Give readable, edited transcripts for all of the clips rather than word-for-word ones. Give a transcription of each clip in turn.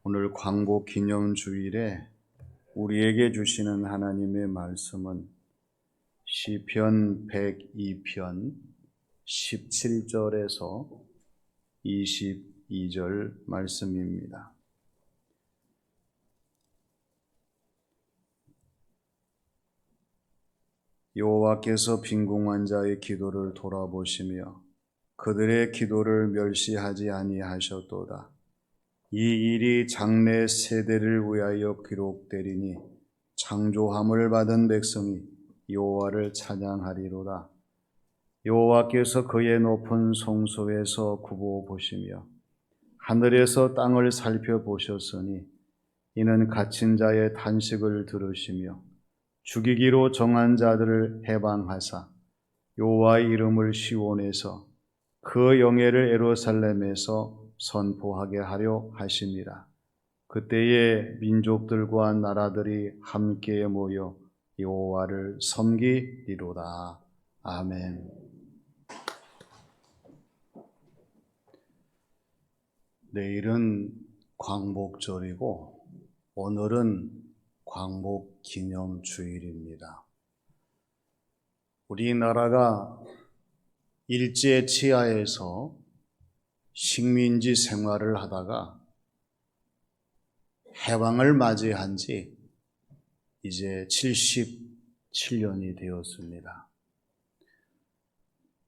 오늘 광복 기념 주일에 우리에게 주시는 하나님의 말씀은 시편 102편 17절에서 22절 말씀입니다. 여호와께서 빈궁한 자의 기도를 돌아보시며 그들의 기도를 멸시하지 아니하셨도다. 이 일이 장래 세대를 위하여 기록되리니 창조함을 받은 백성이 여호와를 찬양하리로다. 여호와께서 그의 높은 성소에서 굽어 보시며 하늘에서 땅을 살펴보셨으니 이는 갇힌 자의 탄식을 들으시며 죽이기로 정한 자들을 해방하사 여호와의 이름을 시온에서 그 영예를 예루살렘에서 선포하게 하려 하심이라. 그때에 민족들과 나라들이 함께 모여 여호와를 섬기리로다. 아멘. 내일은 광복절이고 오늘은 광복 기념 주일입니다. 우리나라가 일제 치하에서 식민지 생활을 하다가 해방을 맞이한 지 이제 77년이 되었습니다.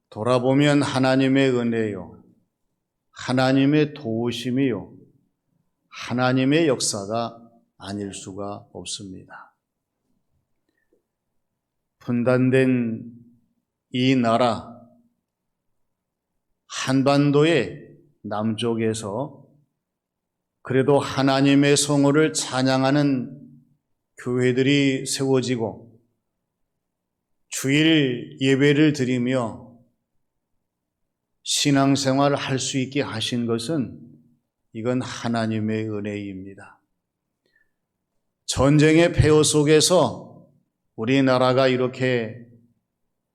돌아보면 하나님의 은혜요, 하나님의 도우심이요, 하나님의 역사가 아닐 수가 없습니다. 분단된 이 나라, 한반도의 남쪽에서 그래도 하나님의 성호를 찬양하는 교회들이 세워지고 주일 예배를 드리며 신앙생활을 할 수 있게 하신 것은 이건 하나님의 은혜입니다. 전쟁의 폐허 속에서 우리나라가 이렇게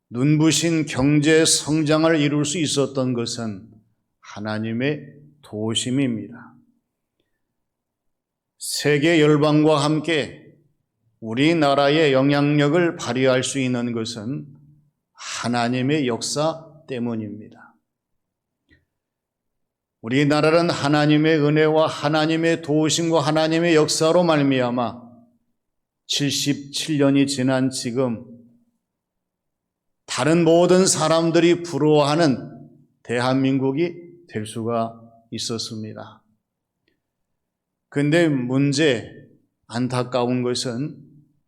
눈부신 경제 성장을 이룰 수 있었던 것은 하나님의 도우심입니다. 세계 열방과 함께 우리나라의 영향력을 발휘할 수 있는 것은 하나님의 역사 때문입니다. 우리나라는 하나님의 은혜와 하나님의 도우심과 하나님의 역사로 말미암아 77년이 지난 지금 다른 모든 사람들이 부러워하는 대한민국이 될 수가 있었습니다. 그런데 안타까운 것은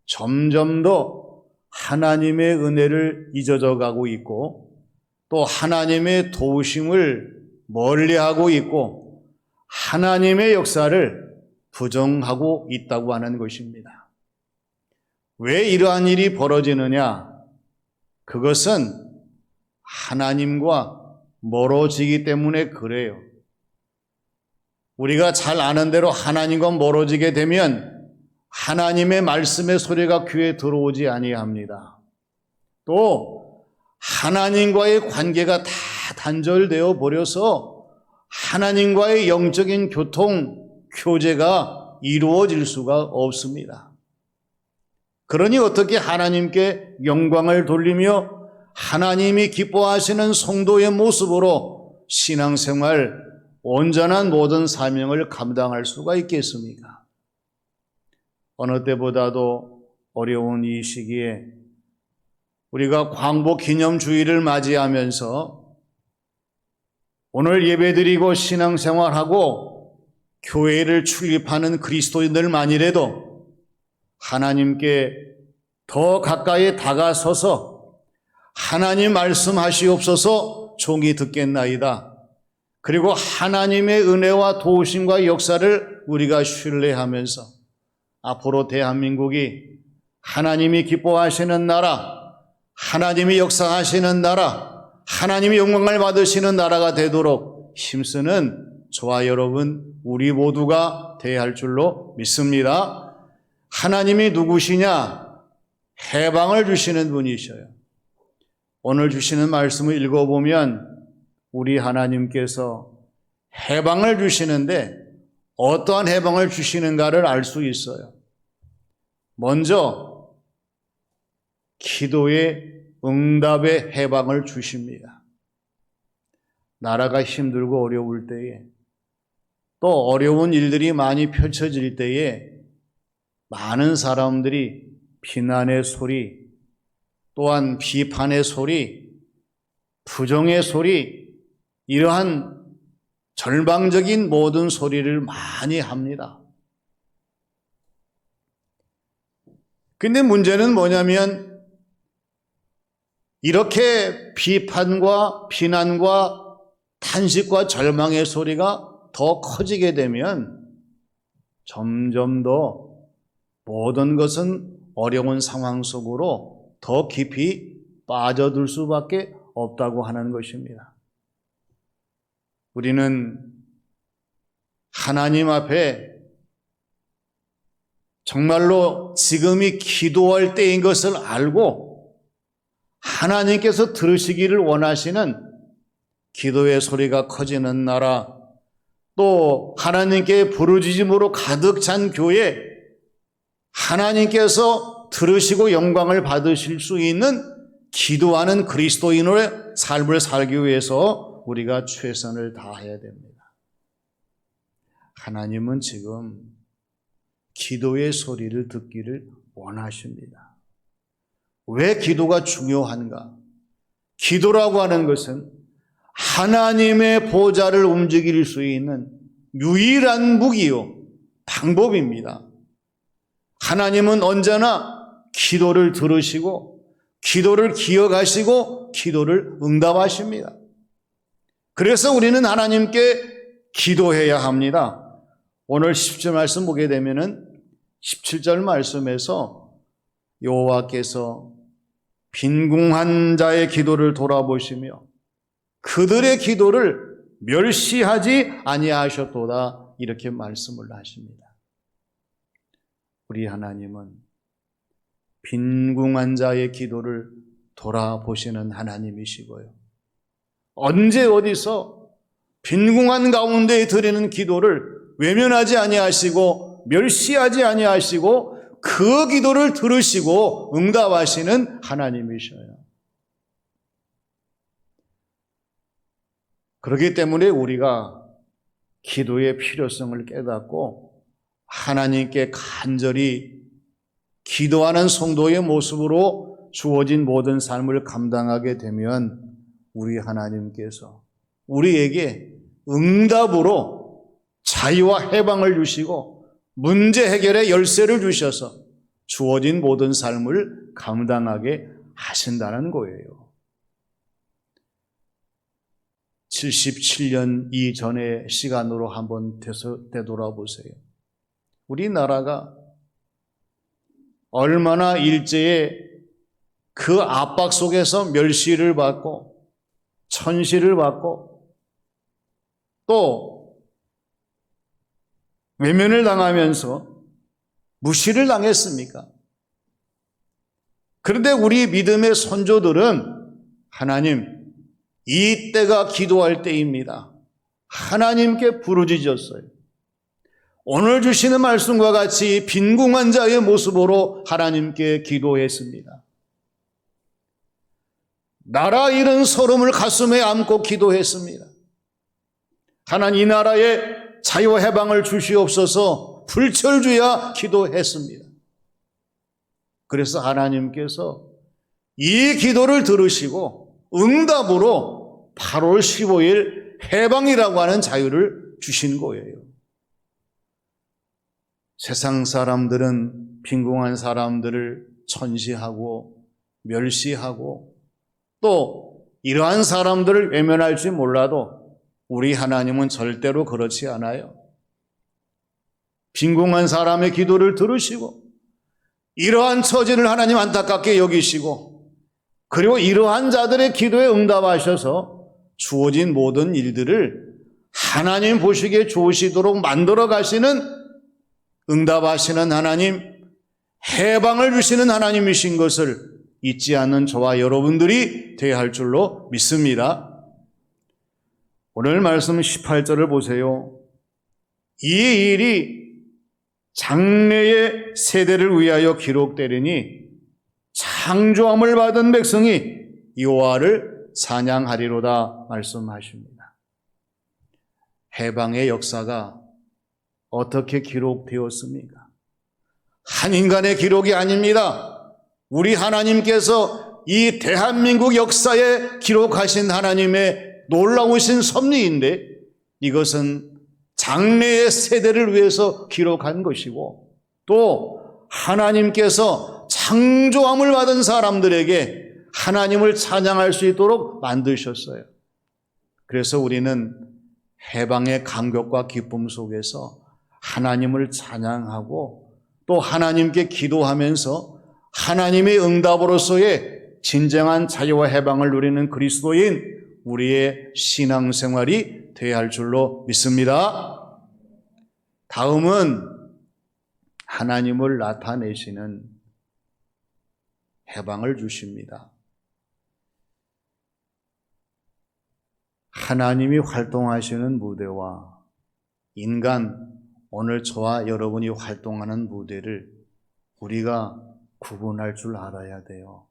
점점 더 하나님의 은혜를 잊어져 가고 있고 또 하나님의 도우심을 멀리하고 있고 하나님의 역사를 부정하고 있다고 하는 것입니다. 왜 이러한 일이 벌어지느냐? 그것은 하나님과 멀어지기 때문에 그래요. 우리가 잘 아는 대로 하나님과 멀어지게 되면 하나님의 말씀의 소리가 귀에 들어오지 아니합니다. 또 하나님과의 관계가 다 단절되어 버려서 하나님과의 영적인 교제가 이루어질 수가 없습니다. 그러니 어떻게 하나님께 영광을 돌리며 하나님이 기뻐하시는 성도의 모습으로 신앙생활, 온전한 모든 사명을 감당할 수가 있겠습니까? 어느 때보다도 어려운 이 시기에 우리가 광복 기념 주일을 맞이하면서 오늘 예배드리고 신앙생활하고 교회를 출입하는 그리스도인들만이라도 하나님께 더 가까이 다가서서 하나님 말씀하시옵소서 종이 듣겠나이다. 그리고 하나님의 은혜와 도우심과 역사를 우리가 신뢰하면서 앞으로 대한민국이 하나님이 기뻐하시는 나라, 하나님이 역사하시는 나라, 하나님이 영광을 받으시는 나라가 되도록 힘쓰는 저와 여러분 우리 모두가 되어야 할 줄로 믿습니다. 하나님이 누구시냐? 해방을 주시는 분이셔요. 오늘 주시는 말씀을 읽어보면 우리 하나님께서 해방을 주시는데 어떠한 해방을 주시는가를 알 수 있어요. 먼저 기도의 응답의 해방을 주십니다. 나라가 힘들고 어려울 때에, 또 어려운 일들이 많이 펼쳐질 때에 많은 사람들이 비난의 소리, 또한 비판의 소리, 부정의 소리, 이러한 절망적인 모든 소리를 많이 합니다. 근데 문제는 뭐냐면 이렇게 비판과 비난과 탄식과 절망의 소리가 더 커지게 되면 점점 더 모든 것은 어려운 상황 속으로 더 깊이 빠져들 수밖에 없다고 하는 것입니다. 우리는 하나님 앞에 정말로 지금이 기도할 때인 것을 알고 하나님께서 들으시기를 원하시는 기도의 소리가 커지는 나라, 또 하나님께 부르짖음으로 가득 찬 교회, 하나님께서 들으시고 영광을 받으실 수 있는 기도하는 그리스도인의 삶을 살기 위해서 우리가 최선을 다해야 됩니다. 하나님은 지금 기도의 소리를 듣기를 원하십니다. 왜 기도가 중요한가? 기도라고 하는 것은 하나님의 보좌를 움직일 수 있는 유일한 무기요, 방법입니다. 하나님은 언제나 기도를 들으시고 기도를 기억하시고 기도를 응답하십니다. 그래서 우리는 하나님께 기도해야 합니다. 오늘 10절 말씀 보게 되면은 17절 말씀에서 여호와께서 빈궁한 자의 기도를 돌아보시며 그들의 기도를 멸시하지 아니하셨도다, 이렇게 말씀을 하십니다. 우리 하나님은 빈궁한 자의 기도를 돌아보시는 하나님이시고요, 언제 어디서 빈궁한 가운데 드리는 기도를 외면하지 아니하시고 멸시하지 아니하시고 그 기도를 들으시고 응답하시는 하나님이셔요. 그렇기 때문에 우리가 기도의 필요성을 깨닫고 하나님께 간절히 기도하는 성도의 모습으로 주어진 모든 삶을 감당하게 되면 우리 하나님께서 우리에게 응답으로 자유와 해방을 주시고 문제 해결의 열쇠를 주셔서 주어진 모든 삶을 감당하게 하신다는 거예요. 77년 이전의 시간으로 한번 되돌아보세요. 우리나라가 얼마나 일제의 그 압박 속에서 멸시를 받고 천시를 받고 또 외면을 당하면서 무시를 당했습니까? 그런데 우리 믿음의 선조들은 하나님, 이 때가 기도할 때입니다, 하나님께 부르짖었어요. 오늘 주시는 말씀과 같이 빈궁한 자의 모습으로 하나님께 기도했습니다. 나라 잃은 서름을 가슴에 안고 기도했습니다. 하나님, 이 나라에 자유 해방을 주시옵소서 불철주야 기도했습니다. 그래서 하나님께서 이 기도를 들으시고 응답으로 8월 15일 해방이라고 하는 자유를 주신 거예요. 세상 사람들은 빈궁한 사람들을 천시하고 멸시하고 또 이러한 사람들을 외면할지 몰라도 우리 하나님은 절대로 그렇지 않아요. 빈궁한 사람의 기도를 들으시고 이러한 처지를 하나님 안타깝게 여기시고 그리고 이러한 자들의 기도에 응답하셔서 주어진 모든 일들을 하나님 보시기에 좋으시도록 만들어 가시는, 응답하시는 하나님, 해방을 주시는 하나님이신 것을 잊지 않는 저와 여러분들이 되어야 할 줄로 믿습니다. 오늘 말씀 18절을 보세요. 이 일이 장래의 세대를 위하여 기록되리니 창조함을 받은 백성이 여호와를 찬양하리로다 말씀하십니다. 해방의 역사가 어떻게 기록되었습니까? 한 인간의 기록이 아닙니다. 우리 하나님께서 이 대한민국 역사에 기록하신 하나님의 놀라우신 섭리인데 이것은 장래의 세대를 위해서 기록한 것이고 또 하나님께서 창조함을 받은 사람들에게 하나님을 찬양할 수 있도록 만드셨어요. 그래서 우리는 해방의 감격과 기쁨 속에서 하나님을 찬양하고 또 하나님께 기도하면서 하나님의 응답으로서의 진정한 자유와 해방을 누리는 그리스도인 우리의 신앙생활이 되어야 할 줄로 믿습니다. 다음은 하나님을 나타내시는 해방을 주십니다. 하나님이 활동하시는 무대와 인간, 오늘 저와 여러분이 활동하는 무대를 우리가 구분할 줄 알아야 돼요.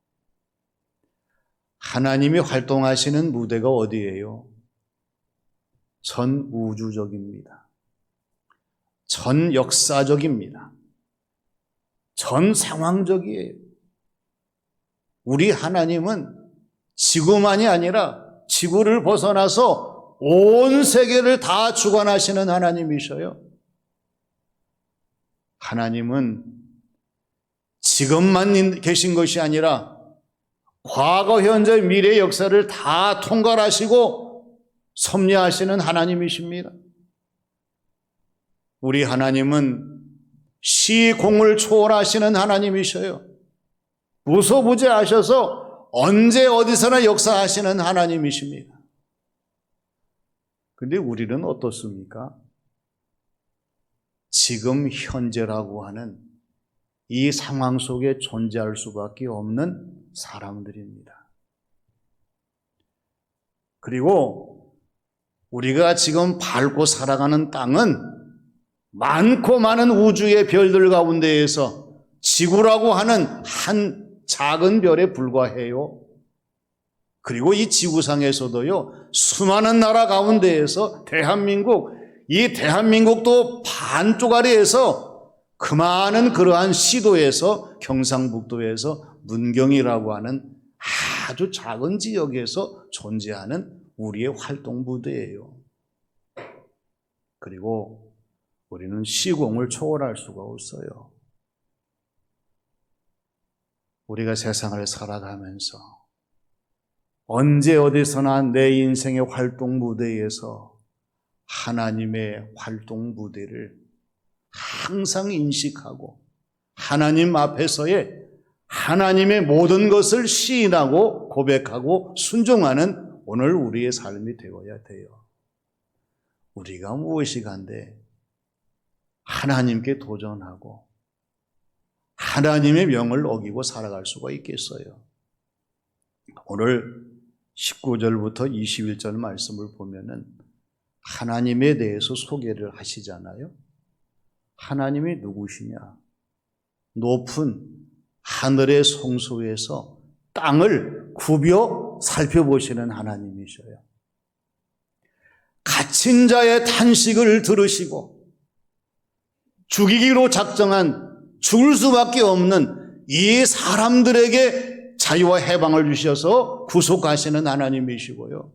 하나님이 활동하시는 무대가 어디예요? 전 우주적입니다. 전 역사적입니다. 전 상황적이에요. 우리 하나님은 지구만이 아니라 지구를 벗어나서 온 세계를 다 주관하시는 하나님이셔요. 하나님은 지금만 계신 것이 아니라 과거, 현재, 미래 역사를 다 통괄하시고 섭리하시는 하나님이십니다. 우리 하나님은 시공을 초월하시는 하나님이셔요. 무소부재하셔서 언제 어디서나 역사하시는 하나님이십니다. 그런데 우리는 어떻습니까? 지금 현재라고 하는 이 상황 속에 존재할 수밖에 없는 사람들입니다. 그리고 우리가 지금 밟고 살아가는 땅은 많고 많은 우주의 별들 가운데에서 지구라고 하는 한 작은 별에 불과해요. 그리고 이 지구상에서도요, 수많은 나라 가운데에서 이 대한민국도 반쪽아리에서 그 많은 그러한 시도에서 경상북도에서 문경이라고 하는 아주 작은 지역에서 존재하는 우리의 활동 부대예요. 그리고 우리는 시공을 초월할 수가 없어요. 우리가 세상을 살아가면서 언제 어디서나 내 인생의 활동 무대에서 하나님의 활동 무대를 항상 인식하고 하나님 앞에서의 하나님의 모든 것을 시인하고 고백하고 순종하는 오늘 우리의 삶이 되어야 돼요. 우리가 무엇이 간데 하나님께 도전하고 하나님의 명을 어기고 살아갈 수가 있겠어요. 오늘 19절부터 21절 말씀을 보면은 하나님에 대해서 소개를 하시잖아요. 하나님이 누구시냐? 높은 하늘의 성소에서 땅을 굽여 살펴보시는 하나님이셔요. 갇힌 자의 탄식을 들으시고 죽이기로 작정한 죽을 수밖에 없는 이 사람들에게 자유와 해방을 주셔서 구속하시는 하나님이시고요.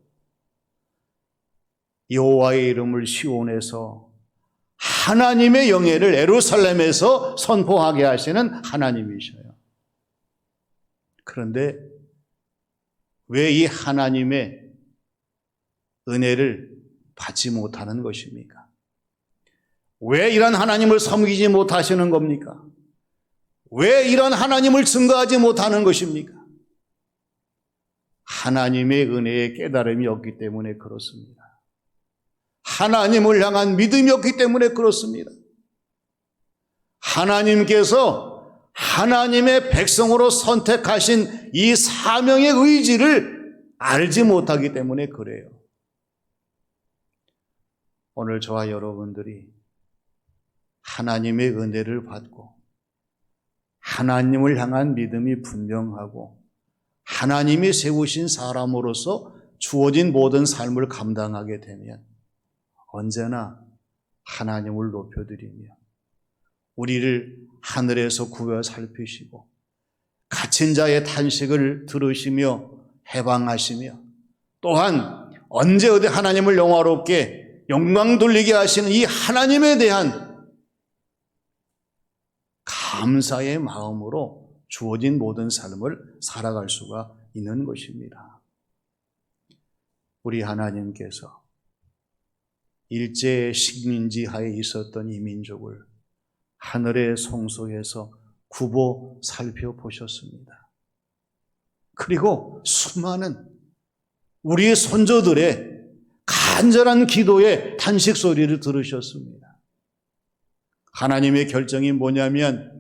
여호와의 이름을 시온에서 하나님의 영예를 예루살렘에서 선포하게 하시는 하나님이셔요. 그런데 왜 이 하나님의 은혜를 받지 못하는 것입니까? 왜 이런 하나님을 섬기지 못하시는 겁니까? 왜 이런 하나님을 증거하지 못하는 것입니까? 하나님의 은혜의 깨달음이 없기 때문에 그렇습니다. 하나님을 향한 믿음이 없기 때문에 그렇습니다. 하나님께서 하나님의 백성으로 선택하신 이 사명의 의지를 알지 못하기 때문에 그래요. 오늘 저와 여러분들이 하나님의 은혜를 받고 하나님을 향한 믿음이 분명하고 하나님이 세우신 사람으로서 주어진 모든 삶을 감당하게 되면 언제나 하나님을 높여드리며 우리를 하늘에서 구하여 살피시고 갇힌 자의 탄식을 들으시며 해방하시며 또한 언제 어디 하나님을 영화롭게 영광 돌리게 하시는 이 하나님에 대한 감사의 마음으로 주어진 모든 삶을 살아갈 수가 있는 것입니다. 우리 하나님께서 일제 식민지 하에 있었던 이 민족을 하늘의 성소에서 굽어 살펴보셨습니다. 그리고 수많은 우리의 선조들의 간절한 기도의 탄식 소리를 들으셨습니다. 하나님의 결정이 뭐냐면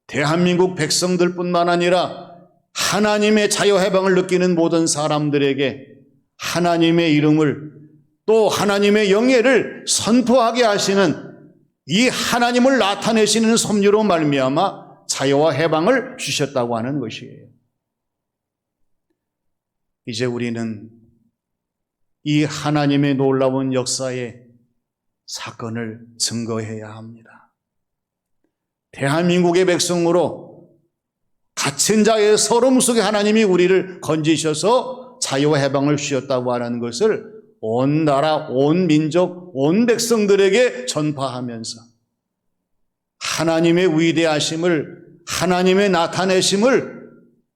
대한민국 백성들뿐만 아니라 하나님의 자유해방을 느끼는 모든 사람들에게 하나님의 이름을 또 하나님의 영예를 선포하게 하시는 이 하나님을 나타내시는 섭리로 말미암아 자유와 해방을 주셨다고 하는 것이에요. 이제 우리는 이 하나님의 놀라운 역사의 사건을 증거해야 합니다. 대한민국의 백성으로 갇힌 자의 서름 속에 하나님이 우리를 건지셔서 자유와 해방을 주셨다고 하는 것을 온 나라, 온 민족, 온 백성들에게 전파하면서 하나님의 위대하심을, 하나님의 나타내심을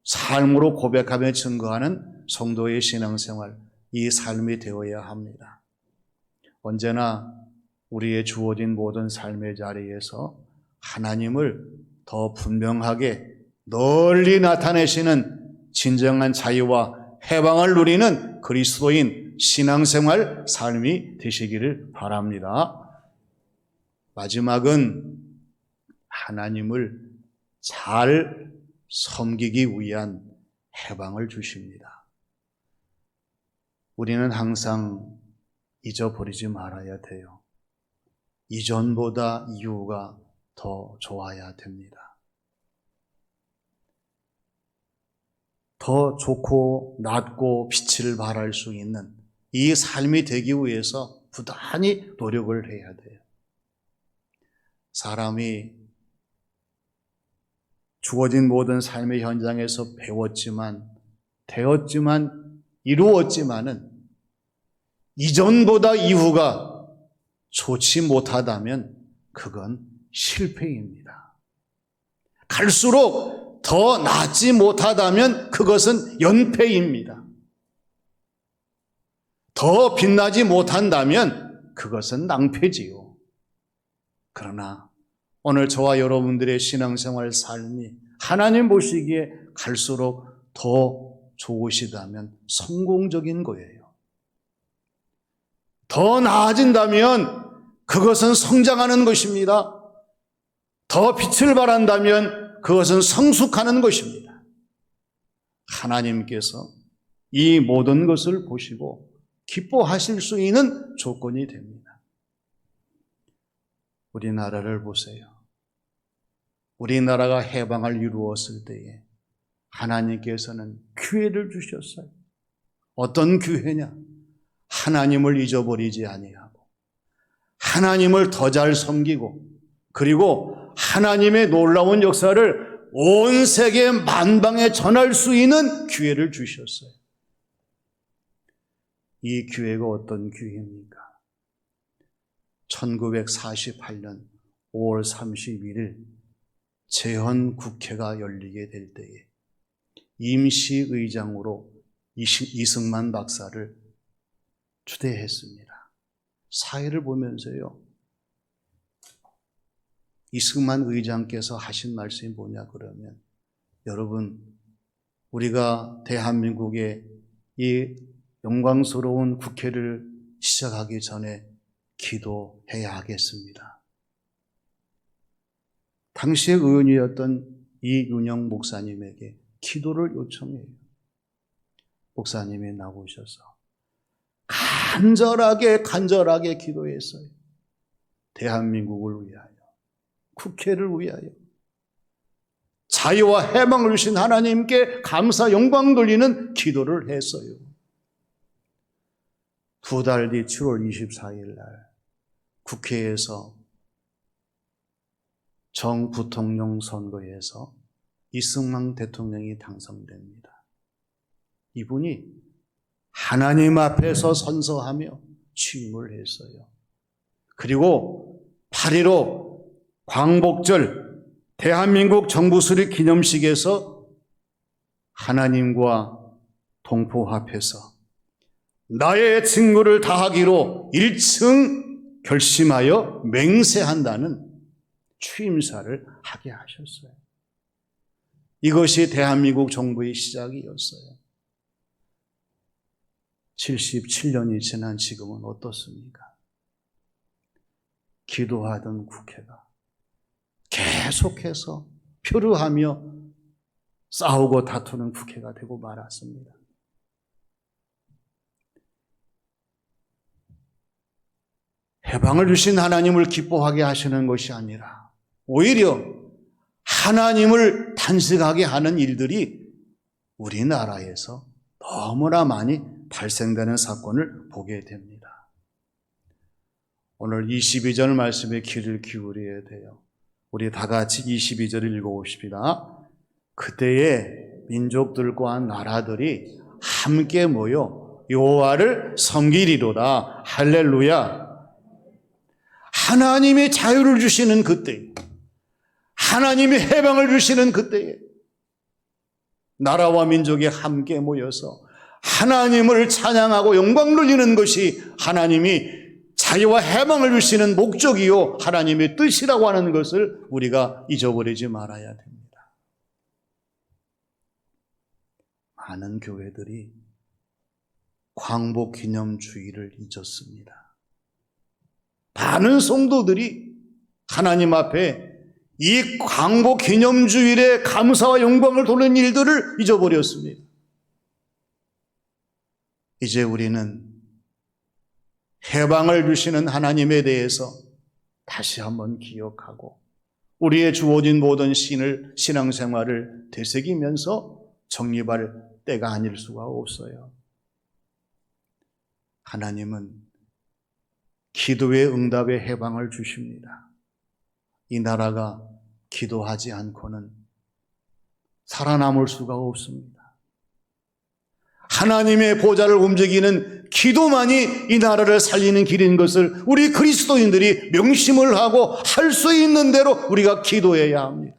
삶으로 고백하며 증거하는 성도의 신앙생활, 이 삶이 되어야 합니다. 언제나 우리의 주어진 모든 삶의 자리에서 하나님을 더 분명하게 널리 나타내시는 진정한 자유와 해방을 누리는 그리스도인 신앙생활 삶이 되시기를 바랍니다. 마지막은 하나님을 잘 섬기기 위한 해방을 주십니다. 우리는 항상 잊어버리지 말아야 돼요. 이전보다 이후가 더 좋아야 됩니다. 더 좋고 낫고 빛을 발할 수 있는 이 삶이 되기 위해서 부단히 노력을 해야 돼요. 사람이 주어진 모든 삶의 현장에서 배웠지만, 되었지만, 이루었지만은 이전보다 이후가 좋지 못하다면 그건 실패입니다. 갈수록 더 낫지 못하다면 그것은 연패입니다. 더 빛나지 못한다면 그것은 낭패지요. 그러나 오늘 저와 여러분들의 신앙생활 삶이 하나님 보시기에 갈수록 더 좋으시다면 성공적인 거예요. 더 나아진다면 그것은 성장하는 것입니다. 더 빛을 발한다면 그것은 성숙하는 것입니다. 하나님께서 이 모든 것을 보시고 기뻐하실 수 있는 조건이 됩니다. 우리나라를 보세요. 우리나라가 해방을 이루었을 때에 하나님께서는 기회를 주셨어요. 어떤 기회냐? 하나님을 잊어버리지 아니하고 하나님을 더 잘 섬기고 그리고 하나님의 놀라운 역사를 온 세계 만방에 전할 수 있는 기회를 주셨어요. 이 기회가 어떤 기회입니까? 1948년 5월 31일 재헌국회가 열리게 될 때에 임시의장으로 이승만 박사를 추대했습니다. 사회를 보면서요, 이승만 의장께서 하신 말씀이 뭐냐 그러면, 여러분, 우리가 대한민국의 이 영광스러운 국회를 시작하기 전에 기도해야 하겠습니다. 당시의 의원이었던 이윤영 목사님에게 기도를 요청해요. 목사님이 나오셔서 간절하게 기도했어요. 대한민국을 위하여, 국회를 위하여 자유와 해방을 주신 하나님께 감사 영광 돌리는 기도를 했어요. 2달 뒤 7월 24일 날 국회에서 정 부통령 선거에서 이승만 대통령이 당선됩니다. 이분이 하나님 앞에서 선서하며 취임을 했어요. 그리고 8.15 광복절 대한민국 정부 수립 기념식에서 하나님과 동포합해서 나의 직무를 다하기로 일층 결심하여 맹세한다는 취임사를 하게 하셨어요. 이것이 대한민국 정부의 시작이었어요. 77년이 지난 지금은 어떻습니까? 기도하던 국회가 계속해서 표류하며 싸우고 다투는 국회가 되고 말았습니다. 해방을 주신 하나님을 기뻐하게 하시는 것이 아니라 오히려 하나님을 단식하게 하는 일들이 우리나라에서 너무나 많이 발생되는 사건을 보게 됩니다. 오늘 22절 말씀에 귀를 기울여야 돼요. 우리 다 같이 22절을 읽어봅시다. 그때에 민족들과 나라들이 함께 모여 여호와를 섬기리로다. 할렐루야. 하나님이 자유를 주시는 그때, 하나님이 해방을 주시는 그때에 나라와 민족이 함께 모여서 하나님을 찬양하고 영광 돌리는 것이 하나님이 자유와 해방을 주시는 목적이요 하나님의 뜻이라고 하는 것을 우리가 잊어버리지 말아야 됩니다. 많은 교회들이 광복기념주의를 잊었습니다. 많은 성도들이 하나님 앞에 이 광복기념주일에 감사와 영광을 돌리는 일들을 잊어버렸습니다. 이제 우리는 해방을 주시는 하나님에 대해서 다시 한번 기억하고 우리의 주어진 모든 신앙생활을 되새기면서 정립할 때가 아닐 수가 없어요. 하나님은 기도의 응답에 해방을 주십니다. 이 나라가 기도하지 않고는 살아남을 수가 없습니다. 하나님의 보좌를 움직이는 기도만이 이 나라를 살리는 길인 것을 우리 그리스도인들이 명심을 하고 할 수 있는 대로 우리가 기도해야 합니다.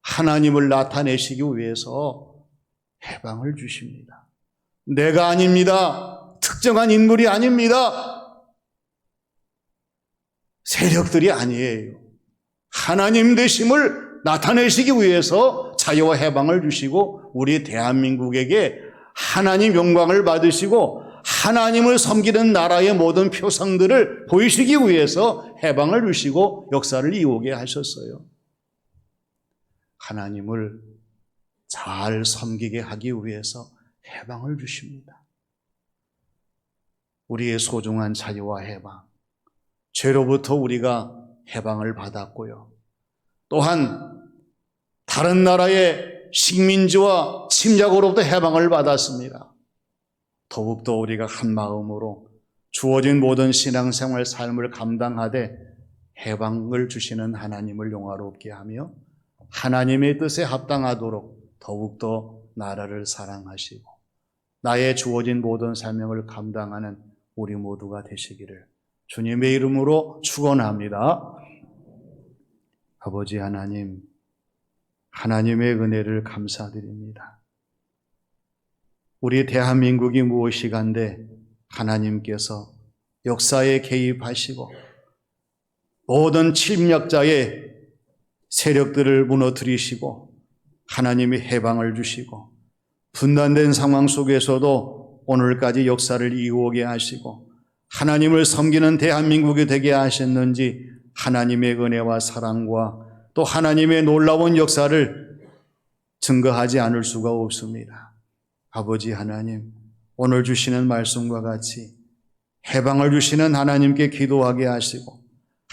하나님을 나타내시기 위해서 해방을 주십니다. 내가 아닙니다. 특정한 인물이 아닙니다. 세력들이 아니에요. 하나님 되심을 나타내시기 위해서 자유와 해방을 주시고 우리 대한민국에게 하나님 영광을 받으시고 하나님을 섬기는 나라의 모든 표상들을 보이시기 위해서 해방을 주시고 역사를 이루게 하셨어요. 하나님을 잘 섬기게 하기 위해서 해방을 주십니다. 우리의 소중한 자유와 해방, 죄로부터 우리가 해방을 받았고요. 또한 다른 나라의 식민지와 침략으로부터 해방을 받았습니다. 더욱더 우리가 한 마음으로 주어진 모든 신앙생활 삶을 감당하되 해방을 주시는 하나님을 영화롭게 하며 하나님의 뜻에 합당하도록 더욱더 나라를 사랑하시고 나의 주어진 모든 사명을 감당하는 우리 모두가 되시기를 주님의 이름으로 축원합니다. 아버지 하나님, 하나님의 은혜를 감사드립니다. 우리 대한민국이 무엇이간데 하나님께서 역사에 개입하시고 모든 침략자의 세력들을 무너뜨리시고 하나님이 해방을 주시고 분단된 상황 속에서도 오늘까지 역사를 이어오게 하시고 하나님을 섬기는 대한민국이 되게 하셨는지 하나님의 은혜와 사랑과 또 하나님의 놀라운 역사를 증거하지 않을 수가 없습니다. 아버지 하나님, 오늘 주시는 말씀과 같이 해방을 주시는 하나님께 기도하게 하시고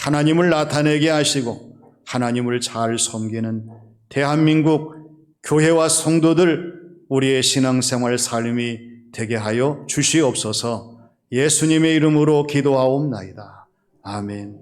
하나님을 나타내게 하시고 하나님을 잘 섬기는 대한민국 교회와 성도들 우리의 신앙생활 삶이 되게 하여 주시옵소서. 예수님의 이름으로 기도하옵나이다. 아멘.